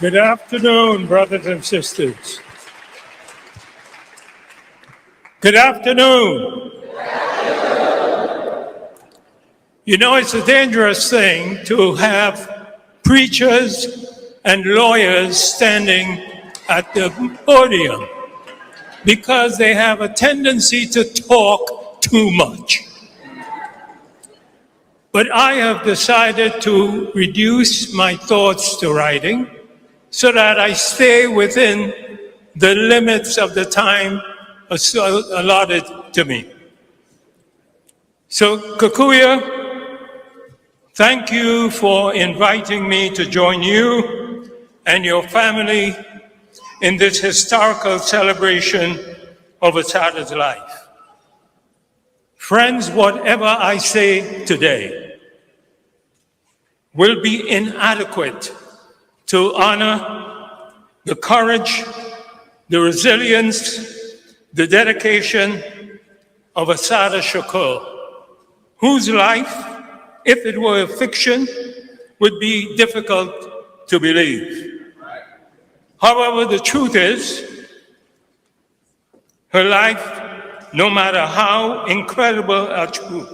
Good afternoon, brothers and sisters. Good afternoon. You know, it's a dangerous thing to have preachers and lawyers standing at the podium because they have a tendency to talk too much. But I have decided to reduce my thoughts to writing so that I stay within the limits of the time allotted to me. So, Kikuya, thank you for inviting me to join you and your family in this historical celebration of Assata's life. Friends, whatever I say today will be inadequate to honor the courage, the resilience, the dedication of Assata Shakur, whose life, if it were a fiction, would be difficult to believe. However, the truth is, her life, no matter how incredible or true,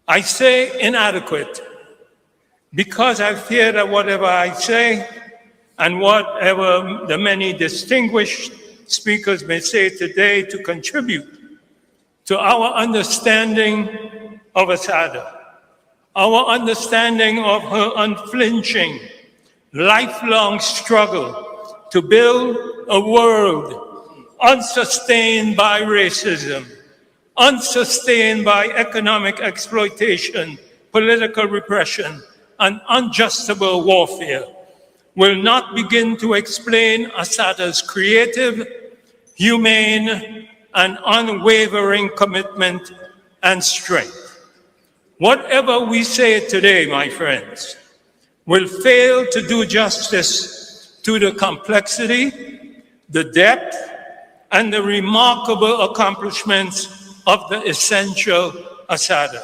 I say inadequate, because I fear that whatever I say and whatever the many distinguished speakers may say today to contribute to our understanding of Assata, our understanding of her unflinching, lifelong struggle to build a world unsustained by racism, unsustained by economic exploitation, political repression, and unjustifiable warfare, will not begin to explain Assata's creative, humane, and unwavering commitment and strength. Whatever we say today, my friends, will fail to do justice to the complexity, the depth, and the remarkable accomplishments of the essential Assata.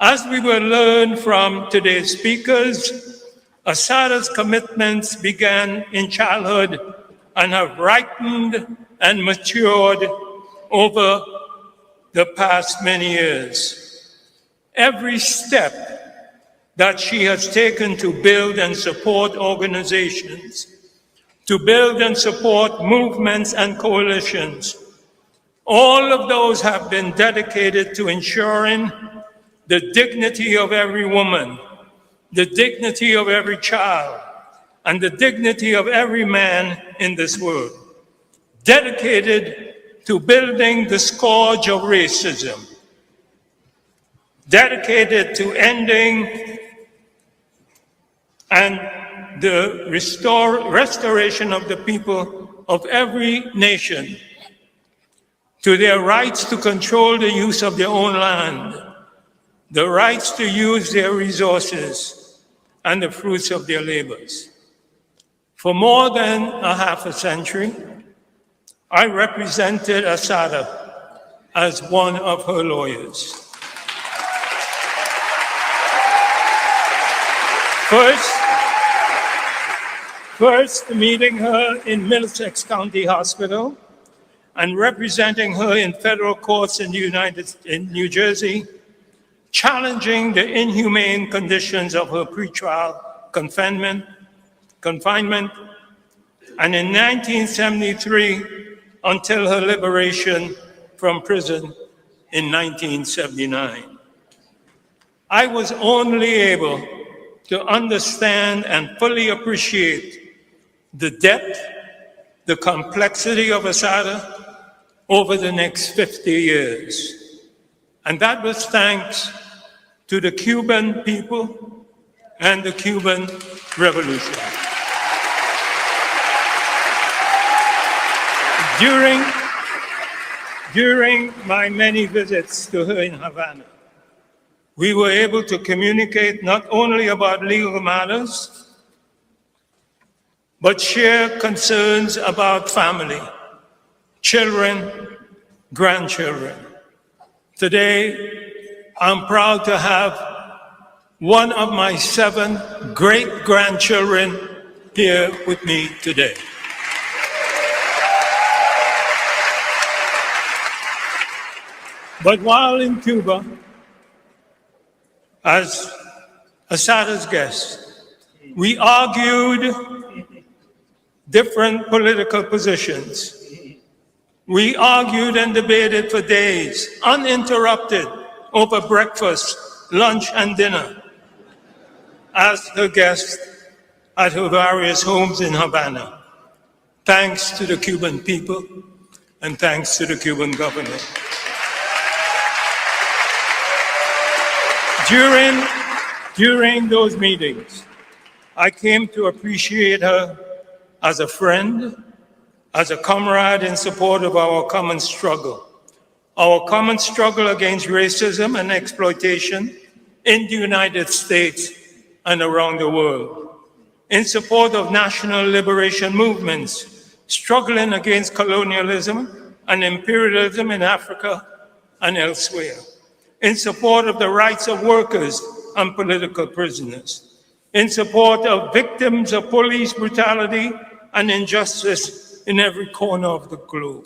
As we will learn from today's speakers, Assata's commitments began in childhood and have ripened and matured over the past many years. Every step that she has taken to build and support organizations, to build and support movements and coalitions, all of those have been dedicated to ensuring the dignity of every woman, the dignity of every child, and the dignity of every man in this world, dedicated to building the scourge of racism, dedicated to ending and the restoration of the people of every nation to their rights to control the use of their own land, the rights to use their resources and the fruits of their labors. For more than a half a century, I represented Assata as one of her lawyers. First, meeting her in Middlesex County Hospital and representing her in federal courts in New Jersey, challenging the inhumane conditions of her pretrial confinement, and in 1973 until her liberation from prison in 1979. I was only able to understand and fully appreciate the depth, the complexity of Assata over the next 50 years. And that was thanks to the Cuban people and the Cuban Revolution. During my many visits to her in Havana, we were able to communicate not only about legal matters, but share concerns about family, children, grandchildren. Today, I'm proud to have one of my 7 great-grandchildren here with me today. But while in Cuba, as Assata's guest, we argued different political positions. We argued and debated for days, uninterrupted, over breakfast, lunch, and dinner, as her guest at her various homes in Havana, thanks to the Cuban people and thanks to the Cuban government. During those meetings, I came to appreciate her as a friend, as a comrade in support of our common struggle against racism and exploitation in the United States and around the world, in support of national liberation movements, struggling against colonialism and imperialism in Africa and elsewhere, in support of the rights of workers and political prisoners, in support of victims of police brutality and injustice in every corner of the globe.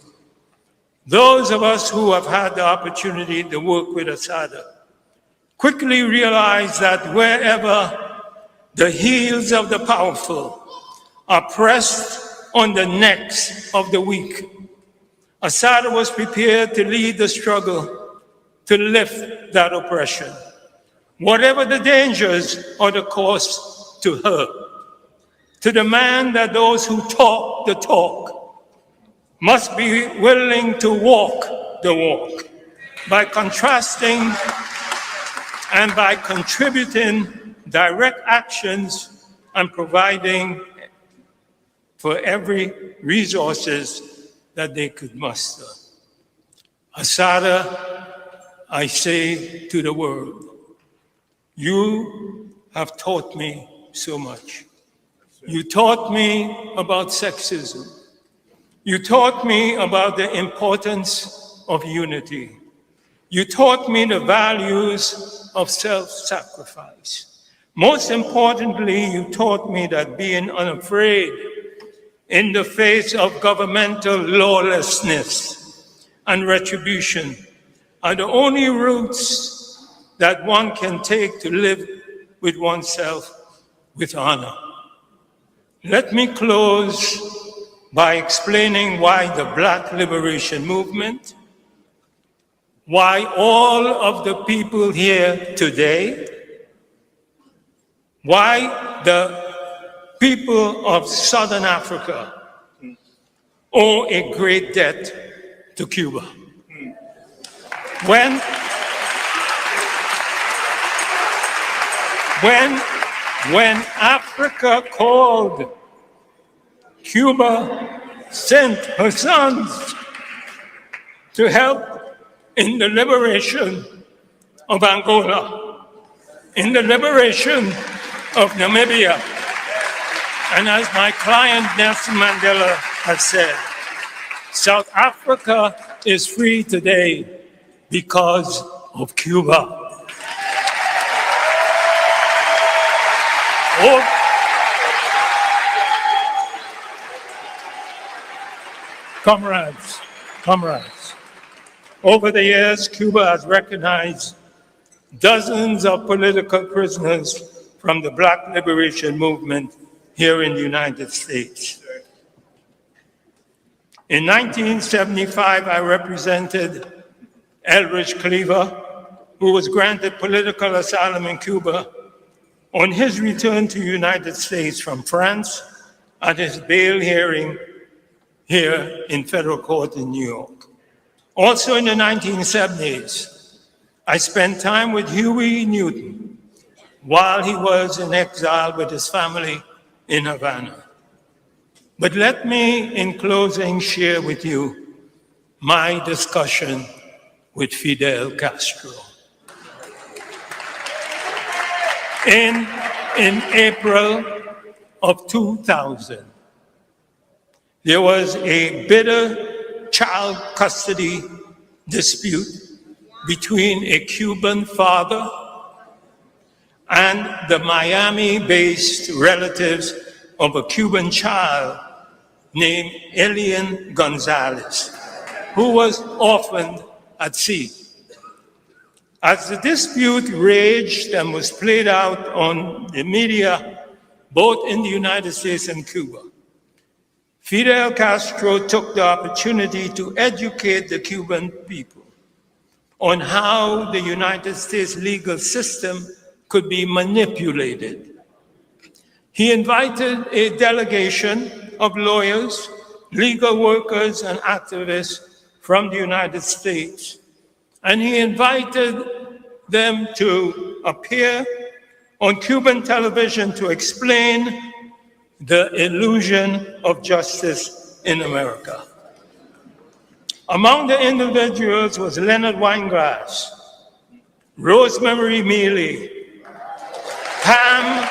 Those of us who have had the opportunity to work with Assata quickly realize that wherever the heels of the powerful are pressed on the necks of the weak, Assata was prepared to lead the struggle to lift that oppression, whatever the dangers or the cost to her, to demand that those who talk the talk must be willing to walk the walk by contrasting and by contributing direct actions and providing for every resources that they could muster. Assata, I say to the world, you have taught me so much. You taught me about sexism. You taught me about the importance of unity. You taught me the values of self-sacrifice. Most importantly, you taught me that being unafraid in the face of governmental lawlessness and retribution are the only routes that one can take to live with oneself with honor. Let me close by explaining why the Black Liberation Movement, why all of the people here today, why the people of Southern Africa owe a great debt to Cuba. When Africa called, Cuba sent her sons to help in the liberation of Angola, in the liberation of Namibia. And as my client Nelson Mandela has said, South Africa is free today because of Cuba. Comrades, over the years, Cuba has recognized dozens of political prisoners from the Black Liberation Movement here in the United States. In 1975, I represented Eldridge Cleaver, who was granted political asylum in Cuba, on his return to the United States from France at his bail hearing here in federal court in New York. Also in the 1970s, I spent time with Huey Newton while he was in exile with his family in Havana. But let me, in closing, share with you my discussion with Fidel Castro. In April of 2000, there was a bitter child custody dispute between a Cuban father and the Miami-based relatives of a Cuban child named Elian Gonzalez, who was orphaned at sea. As the dispute raged and was played out on the media, both in the United States and Cuba, Fidel Castro took the opportunity to educate the Cuban people on how the United States legal system could be manipulated. He invited a delegation of lawyers, legal workers, and activists from the United States, and he invited them to appear on Cuban television to explain the illusion of justice in America. Among the individuals was Leonard Winegrass, Rosemary Mealy, Pam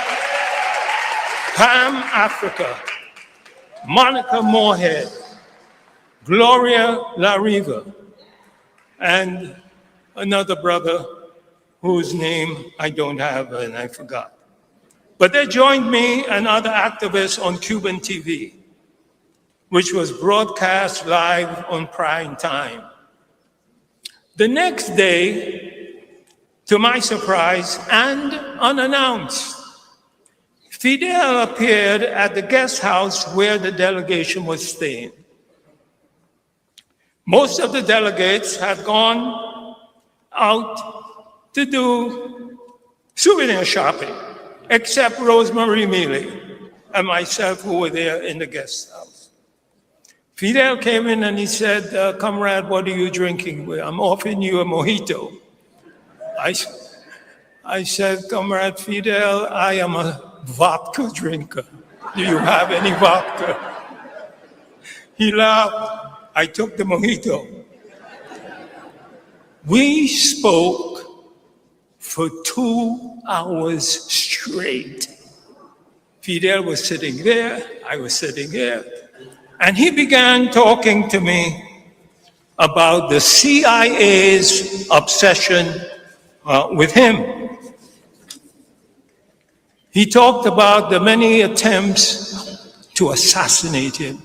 Africa, Monica Moorhead, Gloria La Riva, and another brother whose name I don't have and I forgot. But they joined me and other activists on Cuban TV, which was broadcast live on prime time. The next day, to my surprise and unannounced, Fidel appeared at the guest house where the delegation was staying. Most of the delegates had gone out to do souvenir shopping, except Rosemary Mealy and myself, who were there in the guest house. Fidel came in and he said, "Comrade, what are you drinking? I'm offering you a mojito." I said, "Comrade Fidel, I am a vodka drinker. Do you have any vodka?" He laughed. I took the mojito. We spoke for 2 hours straight. Fidel was sitting there, I was sitting here, and he began talking to me about the CIA's obsession with him. He talked about the many attempts to assassinate him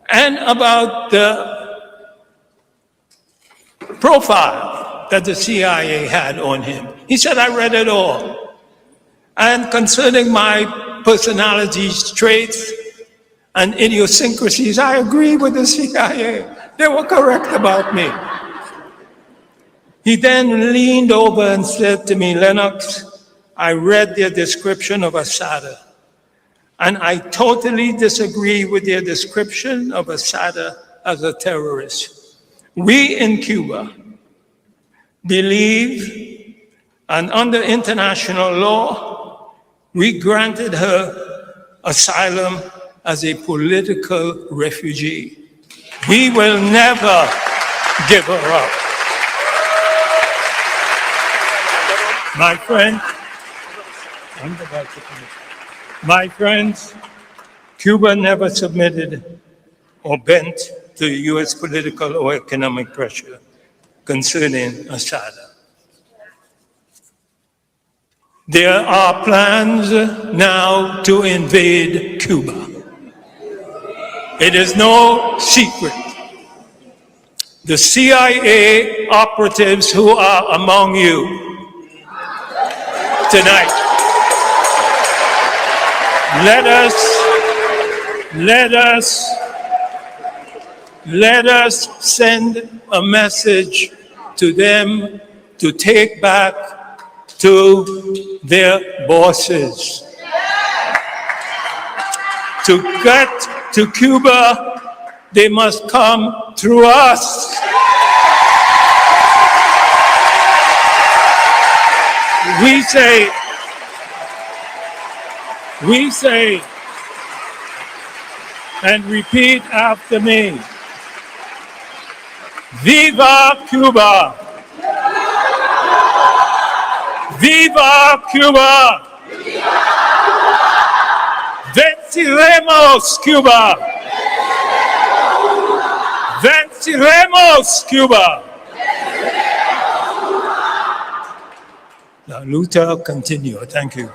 and about the profile that the CIA had on him. He said, "I read it all. And concerning my personality traits and idiosyncrasies, I agree with the CIA. They were correct about me." He then leaned over and said to me, "Lennox, I read their description of Assata, and I totally disagree with their description of Assata as a terrorist. We in Cuba believe, and under international law, we granted her asylum as a political refugee. We will never give her up." My friend, my friends, Cuba never submitted or bent to U.S. political or economic pressure concerning Assata. There are plans now to invade Cuba. It is no secret. The CIA operatives who are among you tonight, let us send a message to them to take back to their bosses. To get to Cuba, they must come through us. We say, and repeat after me, Viva Cuba! Viva Cuba! Venceremos Cuba! Venceremos Cuba! La lucha continua. Thank you.